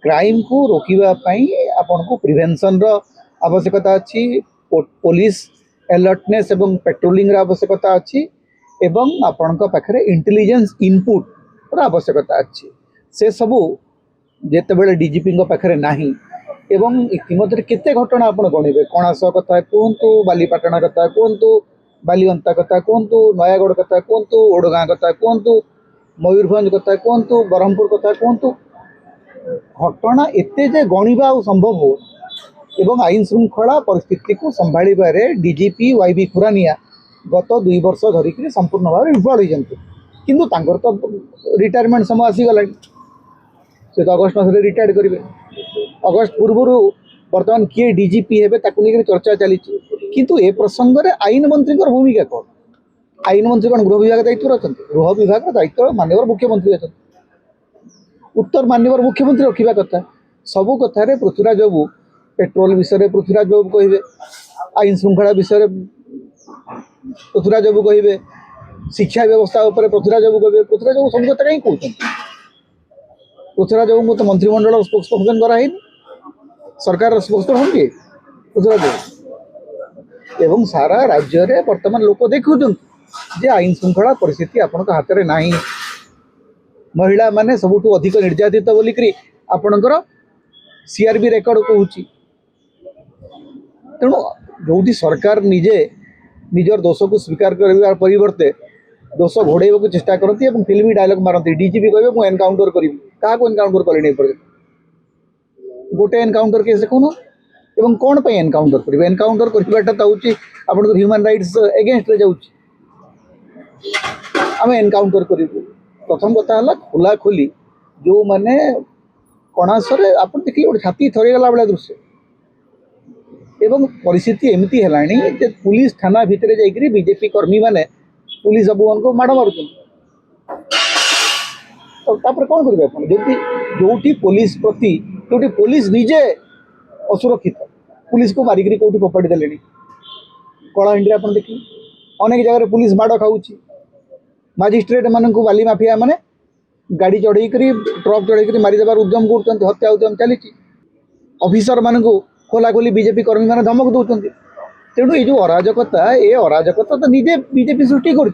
crime को रोकवा आपन को प्रिवेंशन रो आवश्यकता अच्छी पुलिस अलर्टनेस एवं पेट्रोलिंग रो आवश्यकता अच्छी एवं आपण पाखे इंटेलिजेंस इनपुट रो आवश्यकता अच्छी से सबू जिते डीजीपी पाखे नाही एवं इतिमध्य केते घटना आपण गणिबे कणास कथा कहतु बालीपाटना कथा कहतु बालीअंता कथा कहतु नयागढ़ कथा कहतु ओडगाँ कथा कहतु मयूरभंज कथा कहतु ब्रह्मपुर कथा कहतु घटना एते जे गणिबा संभव हो एवं आईन श्रृंखला परिस्थिति को संभाळिबारे डीजीपी वाईबी खुरानिया गत 2 वर्ष धरिक संपूर्ण भाव विफल होइजंती किंतु तांकर तो रिटायरमेंट समय आसीगला से तो अगस्त मास रिटायर्ड करेंगे अगस्त पूर्व बर्तमान किए डीजीपी हेबे ताकु लेकर चर्चा चली किंतु ए प्रसंग रे आईन मंत्री भूमिका कौन आईन मंत्री कौन गृह विभाग दायित्व अच्छा गृह विभाग दायित्व माननीय मुख्यमंत्री अच्छा उत्तर माननीय मुख्यमंत्री रखा कथा सबू कथार पृथ्वीराज बाबू पेट्रोल विषय पृथ्वीराज बाबू कहे आईन श्रृंखला विषय पृथ्वीराज बाबू कहे शिक्षा व्यवस्था पृथ्वीराज बाबू कहे पृथ्वीराज बाबू सब कथा कहीं कहते पृथ्वीराज बाबू को तो मंत्रिमंडल स्पोक्सपर्सन कराई सरकार स्पोक्सपर्सन किए पृथ्वीराज बाबू एवं सारा राज्य में वर्तमान लोक देखुं जे आईन श्रृंखला परिस्थिति आपण हाथ में नहीं महिला माने सबुठु अधिक निर्यातित बोलिकी आपणकर सीआरबी रेकर्ड कहूँ तेणु जो सरकार निजे निजर दोष को स्वीकार कर परिवर्ते दोष घोड़े चेष्टा करती और फिल्मी डायलॉग मारती डीजीपी कहे मुझे एनकाउंटर करी क्या एनकाउंटर कले गोटे एनकाउंटर केस देखो एवं कौन पे एनकाउंटर करेंगे एनकाउंटर करवाटा तो हूँ आप ह्यूमन राइट्स एगेन्स्ट जाऊँगी आम एनकाउंटर करूँ प्रथम कथा है खोला खोली जो मैंने कणासरे आप देखिए गोटे छाती थरीगला भाया दृश्य एवं परिस्थिति एमती है पुलिस थाना भितर जाकि बीजेपी कर्मी मैंने पुलिस सबून को माड़ मार तो कौन करेंगे जो पुलिस प्रति जो पुलिस निजे असुरक्षित पुलिस को मारिक कौटी फोपाड़ी देले कलाहांडी आप देखिए अनेक जगह पुलिस माड़ खाऊँ मजिस्ट्रेट मान बाली माफिया मैंने गाड़ी चढ़ई ट्रक चढ़ई मारिदेबार उद्यम कर हत्या उद्यम चली ऑफिसर मान खोला खोली बीजेपी कर्मी मैंने धमक दौरान तेणु ये जो अराजकता ये अराजकता तो निजे बीजेपी सृष्टि कर